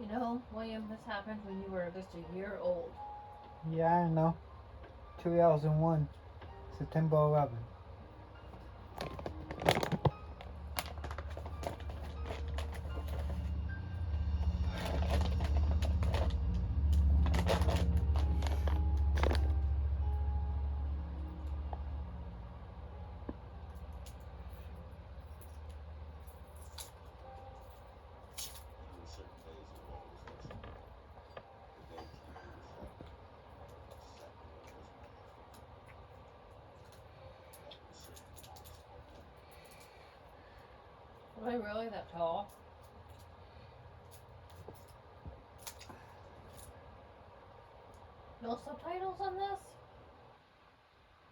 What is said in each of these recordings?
You know, William, this happened when you were just a year old. Yeah, I know. 2001, September 11th. There were certain days that were always extra. The day TV was shut down. Saturday was my birthday. A certain mouse called Lemon. Was I really that tall? No subtitles on this?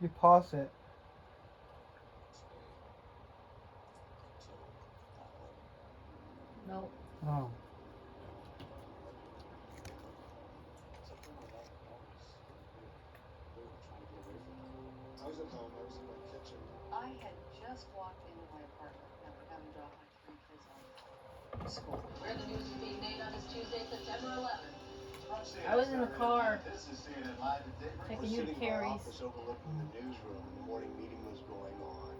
You pause it. Stay until 9/11. Nope. Oh. September 11th always hit weird. We were trying to get away from it. I was at home. I was in my kitchen. I had just walked into my apartment after having dropped my three kids off at school. Where the news is being made on this Tuesday, September 11th. I was in the car This is CNN Live at daybreak. taking We're you to sitting in our Carrie's. office overlooking the newsroom, and the morning meeting was going on.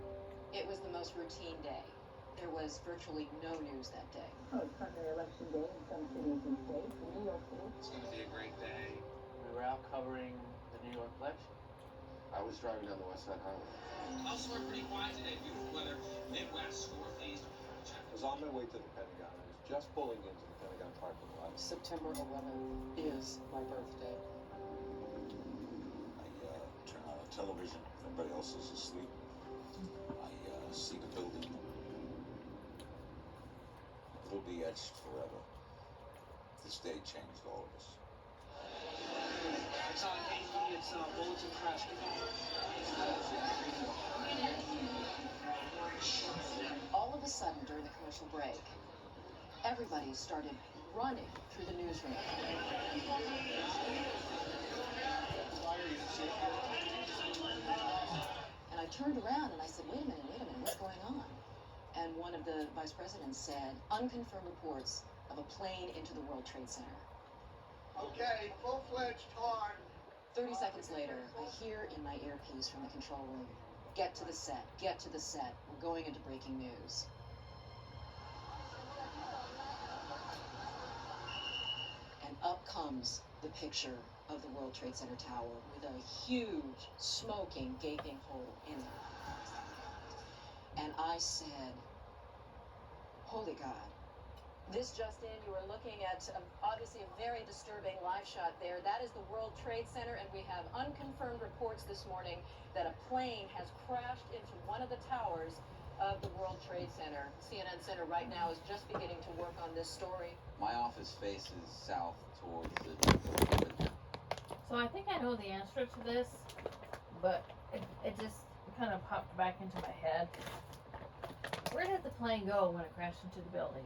It was the most routine day. There was virtually no news that day. Oh, it's Sunday election day in some cities and states. In New York City. It's going to be a great day. We were out covering the New York election. I was driving down the West Side Highway. Elsewhere, pretty quiet today. Beautiful weather. Midwest, Northeast. I was on my way to the Pentagon. I was just pulling into the Pentagon parking lot. September 11th is my birthday. I turn on the television. Everybody else is asleep. I see the building. It'll be etched forever. This day changed all of us. It's on KT, it's Bulletin Press. All of a sudden, during the commercial break, everybody started running through the newsroom. And I turned around and I said, wait a minute, what's going on? And one of the vice presidents said, unconfirmed reports of a plane into the World Trade Center. Okay, full-fledged hard. 30 seconds later, I hear in my earpiece from the control room, get to the set, we're going into breaking news. And up comes the picture of the World Trade Center tower with a huge, smoking, gaping hole in it. And I said, holy God. This just in, you are looking at obviously a very disturbing live shot there. That is the World Trade Center, and we have unconfirmed reports this morning that a plane has crashed into one of the towers of the World Trade Center. CNN Center right now is just beginning to work on this story. My office faces south towards the. So I think I know the answer to this, but it just kind of popped back into my head. Where did the plane go when it crashed into the building?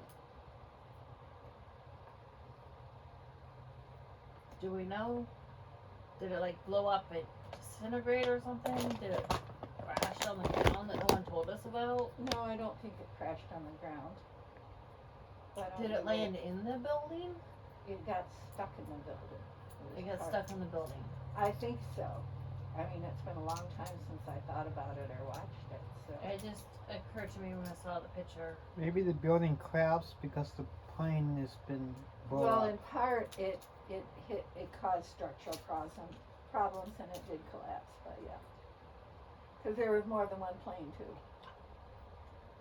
Do we know? Did it like blow up and disintegrate or something? Did it crash on the ground that no one told us about? No, I don't think it crashed on the ground. Did it land in the building? It got stuck in the building. It got stuck in the building. I think so. I mean, it's been a long time since I thought about it or watched it, so. It just occurred to me when I saw the picture. Maybe the building collapsed because the plane has been blown Well, up. in part, it caused structural problems and it did collapse, but yeah. Because there was more than one plane too.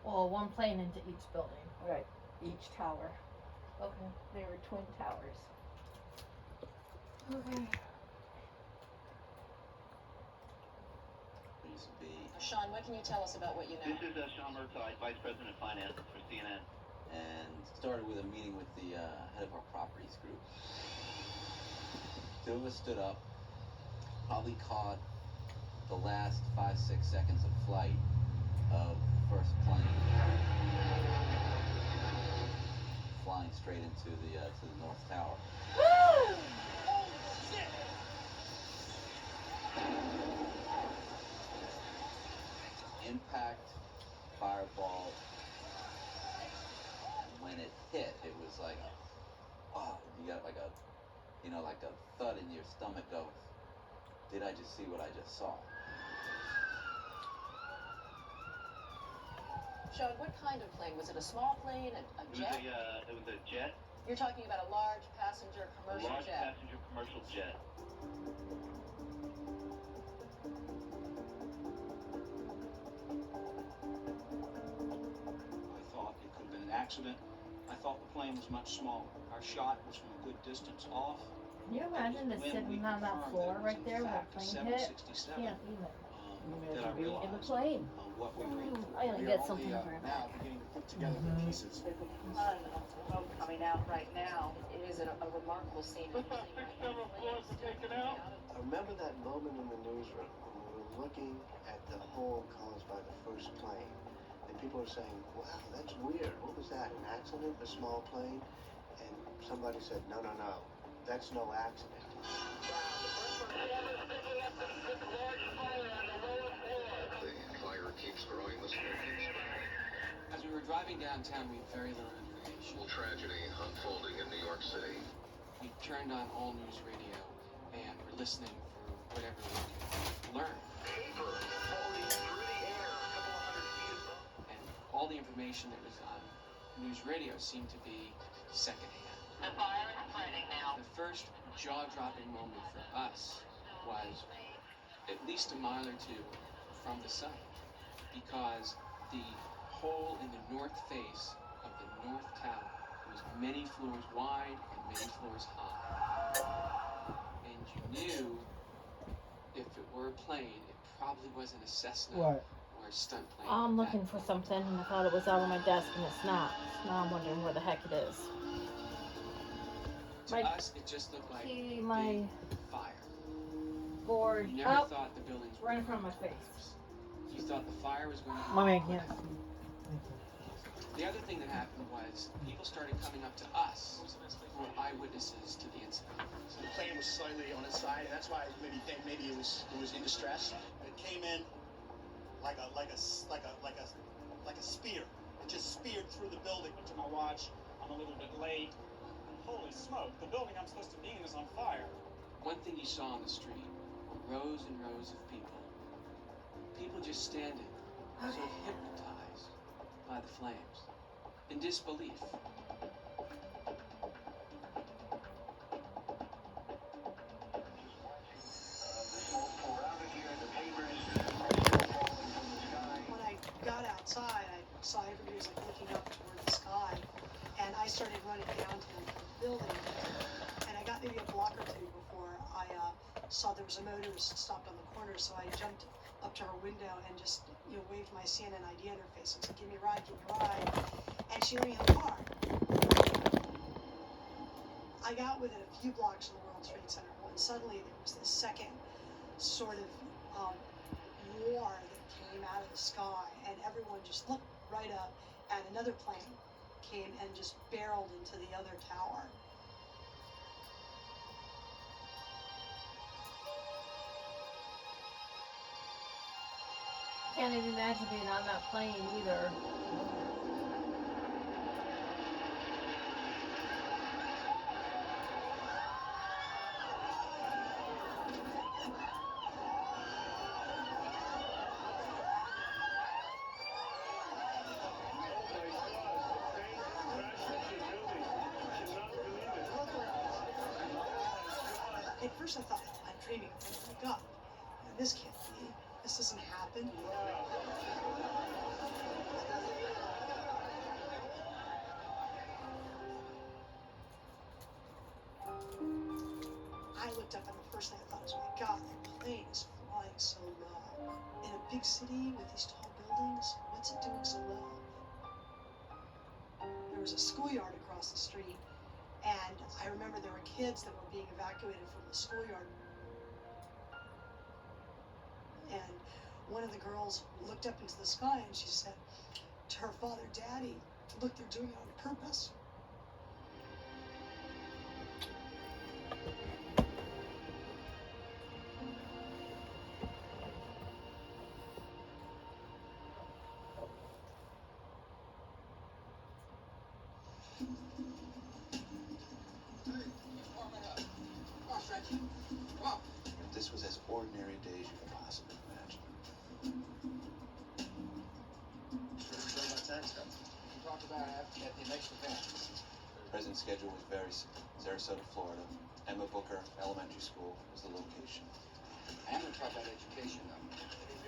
Well, one plane into each building. Right, each tower. Okay. They were twin towers. Okay. Sean, what can you tell us about what you know? This is Sean Murtaugh, Vice President of Finance for CNN. And started with a meeting with the head of our properties group. Two of us stood up, probably caught the last 5-6 seconds of flight of the first plane flying straight into the North Tower. Oh, shit! Impact, fireball, and when it hit, it was like oh, you got like a, like a thud in your stomach goes, did I just see what I just saw? Sean, what kind of plane? Was it a small plane, a jet? It was a jet, You're talking about a large passenger a commercial large jet. passenger commercial jet. I thought it could have been an accident. I thought the plane was much smaller. Our shot was from a good distance off. Can you imagine the sitting on that floor right there when a plane hit? Can't even. That I In the realized plane. what we were in for. I gotta We are get something only, for her now back. beginning to put together the pieces. There's a ton of smoke coming out right now. It is a remarkable scene. I remember that moment in the newsroom when we were looking at the hole caused by the first plane. And people were saying, wow, that's weird. What was that, an accident, a small plane? And somebody said, no, that's no accident. The fire keeps growing, the smoke keeps spreading. As we were driving downtown, we had very little information. Tragedy unfolding in New York City. We turned on all news radio and were listening for whatever we could learn. Paper floating through the air a couple of hundred feet above. And all the information that was on news radio seemed to be secondhand. The fire is spreading now. The first jaw-dropping moment for us was at least a mile or two from the site, because the hole in the north face of the North Tower was many floors wide and many floors high. And you knew if it were a plane, it probably wasn't a Cessna What? or a stunt plane. I'm looking for something and I thought it was out on my desk and it's not. So now I'm wondering where the heck it is. To us, it just looked like See a my big fire. board You never up thought the buildings were right in going front of my to face. collapse. You thought the fire was going to Mommy, I collapse. can't see. Thank you. The other thing that happened was people started coming up to us who were eyewitnesses to the incident. So the plane was slightly on its side, and that's why I maybe think maybe it was in distress. It came in like a spear. It just speared through the building. Looked at my watch. I'm a little bit late. Holy smoke! The building I'm supposed to be in is on fire. One thing you saw on the street were rows and rows of people. People just standing, sort of hypnotized by the flames, in disbelief. When I got outside, I saw everybody was like looking up toward the sky, and I started running down to the building, and I got maybe a block or two before I saw there was a motorist stopped on the corner, so I jumped up to her window and just waved my CNN ID interface and said, "Give me a ride, and she let me in the car. I got within a few blocks of the World Trade Center when suddenly there was this second sort of war that came out of the sky, and everyone just looked right up, and another plane came and just barreled into the other tower. Can't even imagine being on that plane either. At first I thought, I'm dreaming. Oh my God, this can't be. This doesn't happen. I looked up and the first thing I thought was, oh my God, that plane is flying so low. In a big city with these tall buildings, what's it doing so low? There was a schoolyard across the street, and I remember there were kids that were being evacuated from the schoolyard. And one of the girls looked up into the sky and she said to her father, "Daddy, look, they're doing it on purpose." at the next event. The president's schedule was very simple. Sarasota, Florida. Emma Booker Elementary School was the location. I'm going to talk about education now.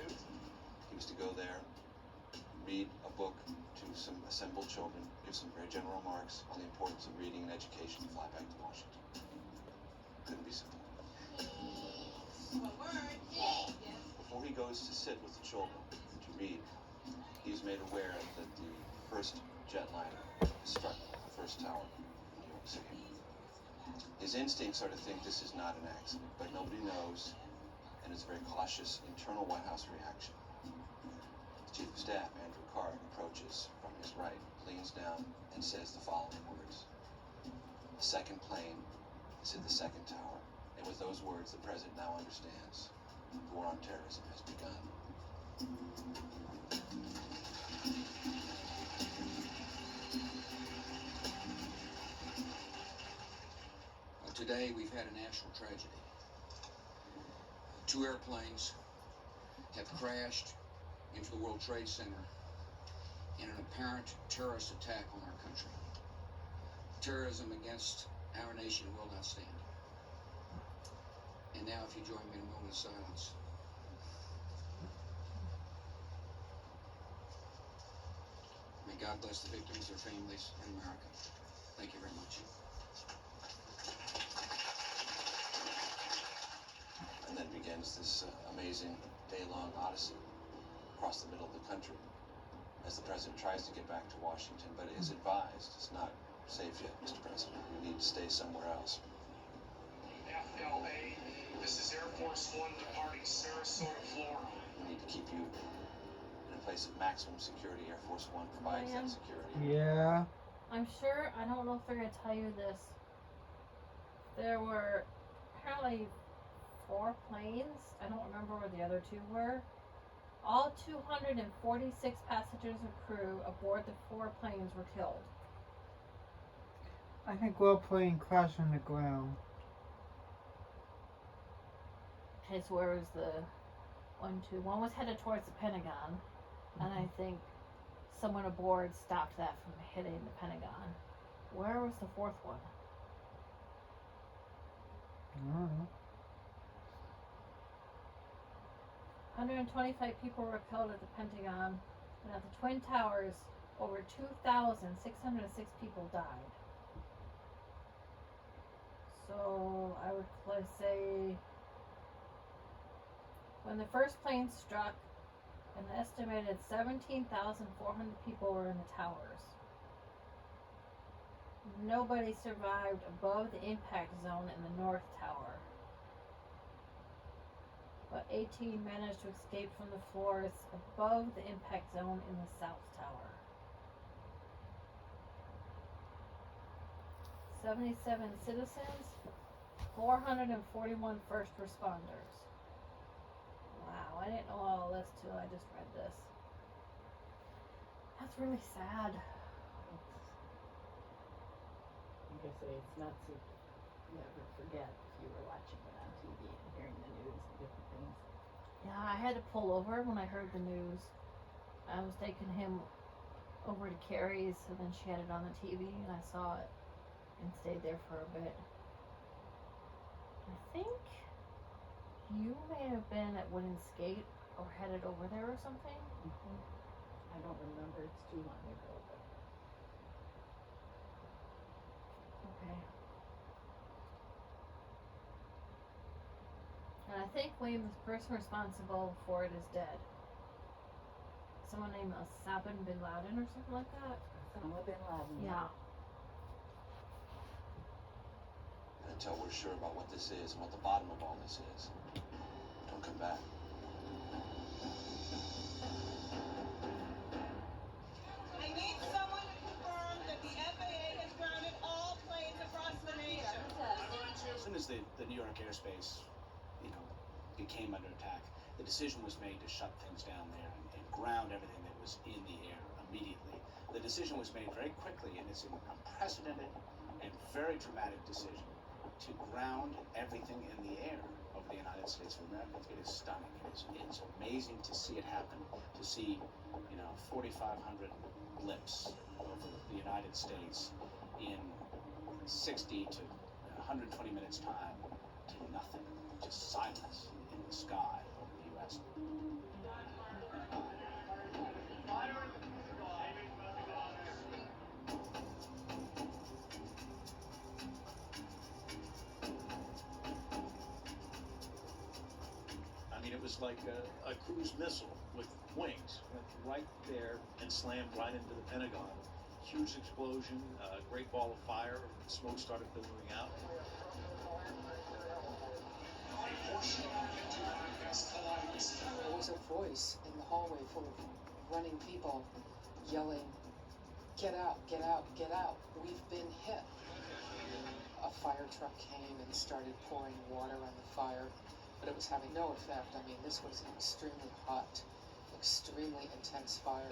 He was to go there, read a book to some assembled children, give some very general remarks on the importance of reading and education, and fly back to Washington. Couldn't be simpler. Before he goes to sit with the children to read, he is made aware that the first jetliner struck the first tower in New York City. His instincts are to think this is not an accident, but nobody knows, and it's a very cautious internal White House reaction. The Chief of Staff, Andrew Card, approaches from his right, leans down, and says the following words. The second plane is hit the second tower, and with those words, the President now understands the war on terrorism has begun. Today we've had a national tragedy. 2 airplanes have crashed into the World Trade Center in an apparent terrorist attack on our country. Terrorism against our nation will not stand. And now if you join me in a moment of silence. May God bless the victims, their families, and America. Thank you very much. And then begins this amazing day-long odyssey across the middle of the country as the President tries to get back to Washington, but is advised it's not safe yet, Mr. President. We need to stay somewhere else. FLA, this is Air Force One departing Sarasota, Florida. We need to keep you in a place of maximum security. Air Force One provides that security. Yeah. I'm sure, I don't know if they're going to tell you this. There were apparently 4 planes. I don't remember where the other 2 were. All 246 passengers and crew aboard the 4 planes were killed. I think we're plane crashed on the ground. Okay, so where was the 1, 2? One was headed towards the Pentagon, and I think someone aboard stopped that from hitting the Pentagon. Where was the 4th one? I don't know. 125 people were killed at the Pentagon, and at the Twin Towers, over 2,606 people died. So I would say when the first plane struck, an estimated 17,400 people were in the towers. Nobody survived above the impact zone in the North Tower, but 18 managed to escape from the floors above the impact zone in the South Tower. 77 citizens, 441 first responders. Wow, I didn't know all this till I just read this. That's really sad. Like I say, it's not to never forget if you were watching it on TV and hearing the news and different things. Yeah, I had to pull over when I heard the news. I was taking him over to Carrie's, and then she had it on the TV, and I saw it and stayed there for a bit. I think you may have been at Wooden Skate or headed over there or something. I don't remember, it's too long ago, but Okay. And I think William, the person responsible for it, is dead. Someone named Osama bin Laden or something like that. Osama bin Laden. Yeah. And until we're sure about what this is and what the bottom of all this is, don't come back. I need someone to confirm that the FAA has grounded all planes across the nation. As soon as the New York airspace, became under attack, the decision was made to shut things down there and ground everything that was in the air immediately. The decision was made very quickly, and it's an unprecedented and very dramatic decision to ground everything in the air over the United States of America. It is stunning. It's amazing to see it happen, to see, 4,500 blips over the United States in 60 to 120 minutes time to nothing, just silence in the sky over the U.S. I mean, it was like a cruise missile with wings, went right there and slammed right into the Pentagon. Huge explosion, a great ball of fire, smoke started billowing out. There was a voice in the hallway full of running people yelling, "Get out, get out, get out, we've been hit." A fire truck came and started pouring water on the fire, but it was having no effect. I mean, this was an extremely hot, extremely intense fire.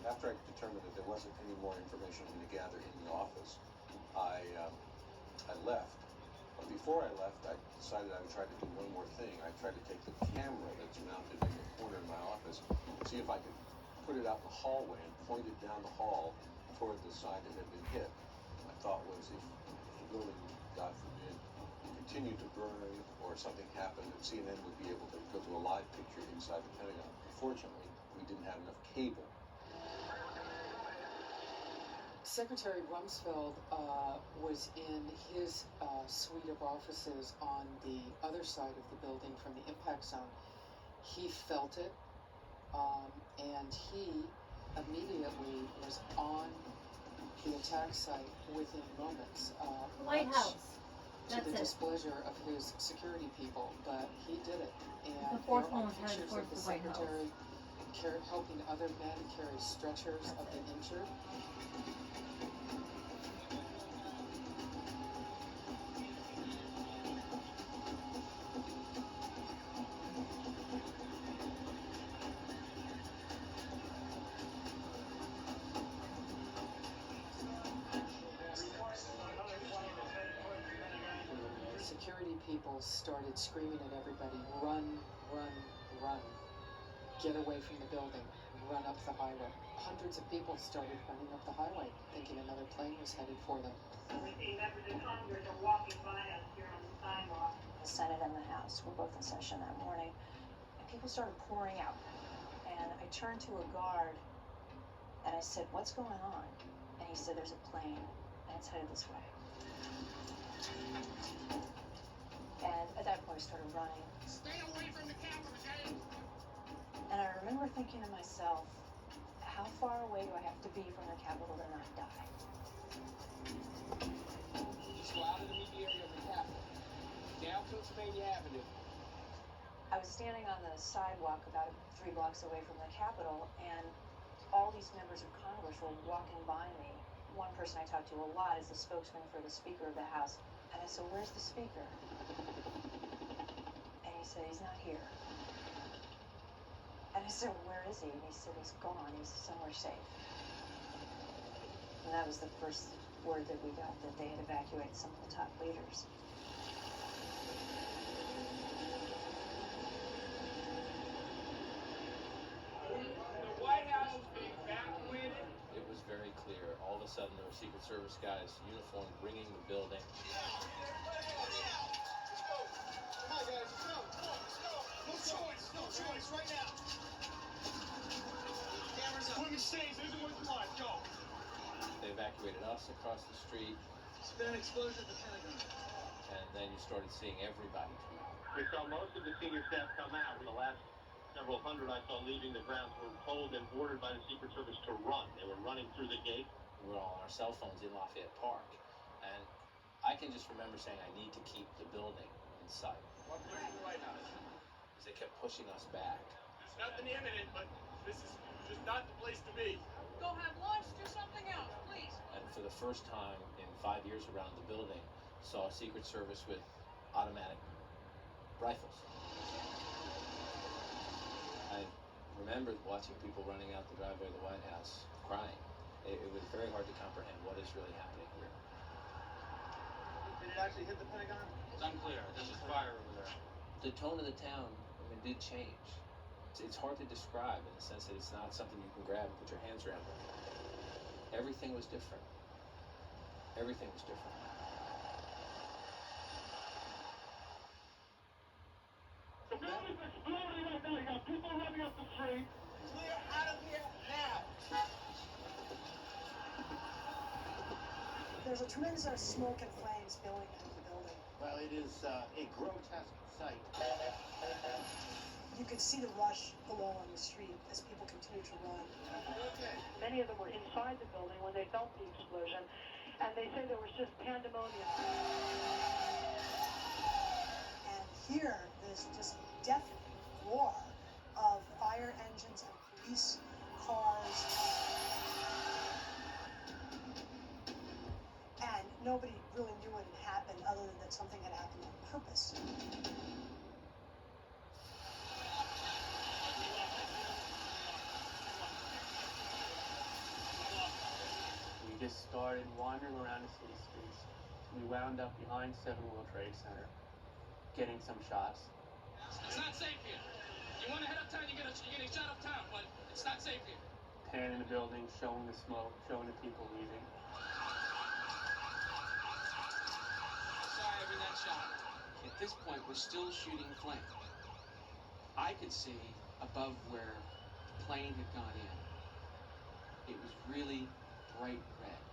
After I determined that there wasn't any more information for me to gather in the office, I left. But before I left, I decided I would try to do one more thing. I tried to take the camera that's mounted in the corner of my office, see if I could put it out in the hallway and point it down the hall toward the side that had been hit. My thought was if the building, God forbid, continued to burn or something happened, that CNN would be able to go to a live picture inside the Pentagon. Unfortunately, we didn't have enough cable. Secretary Rumsfeld was in his suite of offices on the other side of the building from the impact zone. He felt it, and he immediately was on the attack site within moments. White much House. To That's the it. displeasure of his security people, but he did it. And The fourth there are one was headed pictures towards of the the White House. secretary helping other men carry stretchers of the injured. Security people started screaming at everybody, "Run, run, run. Get away from the building. Run up the highway." Hundreds of people started running up the highway, thinking another plane was headed for them. We see members of Congress are walking by us here on the sidewalk. The Senate and the House were both in session that morning, and people started pouring out. And I turned to a guard, and I said, "What's going on?" And he said, "There's a plane, and it's headed this way." And at that point, I started running. Stay away from the Capitol, Lieutenant. And I remember thinking to myself, how far away do I have to be from the Capitol to not die? Just go out of the immediate area of the Capitol, down Pennsylvania Avenue. I was standing on the sidewalk about 3 blocks away from the Capitol, and all these members of Congress were walking by me. One person I talked to a lot is the spokesman for the Speaker of the House. And I said, "Where's the Speaker?" And he said, "He's not here." And I said, "Where is he?" And he said, "He's gone. He's somewhere safe." And that was the first word that we got, that they had evacuated some of the top leaders. The White House is being evacuated. It was very clear. All of a sudden, there were Secret Service guys, uniformed, ringing the building. Come on, guys, let's go. Let's go. No choice, right now. Cameras up. Women stays, isn't what you want. Go. They evacuated us across the street, It's been an explosion at the Pentagon. and then you started seeing everybody come out. We saw most of the senior staff come out. The last several hundred I saw leaving the grounds were told and ordered by the Secret Service to run. They were running through the gate. We were all on our cell phones in Lafayette Park, and I can just remember saying, I need to keep the building in sight. What place is the White House? Because they kept pushing us back. There's nothing imminent, but this is just not the place to be. Go have lunch, do something else, please. And for the first time in 5 years around the building, saw a Secret Service with automatic rifles. I remembered watching people running out the driveway of the White House, crying. It was very hard to comprehend what is really happening here. Lieutenant it actually hit the Pentagon? It's unclear. There's a fire over there. The tone of the town, I mean, did change. It's hard to describe in the sense that it's not something you can grab and put your hands around. Everything was different. Everything was different. The building's exploding right now. You got people running up the street. Clear out of here now. There's a tremendous amount of smoke and flames billowing out of the building. Well, it is a grotesque sight. You could see the rush below on the street as people continue to run. Many of them were inside the building when they felt the explosion, and they say there was just pandemonium. And here, there's just deafening roar of fire engines and police cars. And nobody really knew what had happened other than that something had happened on purpose. We just started wandering around the city streets. We wound up behind 7 World Trade Center, getting some shots. It's not safe here. You want to head uptown, you're getting shot uptown, but it's not safe here. Panning the building, showing the smoke, showing the people leaving. Sorry, every that shot. At this point, we're still shooting flame. I could see above where the plane had gone in. It was really bright red.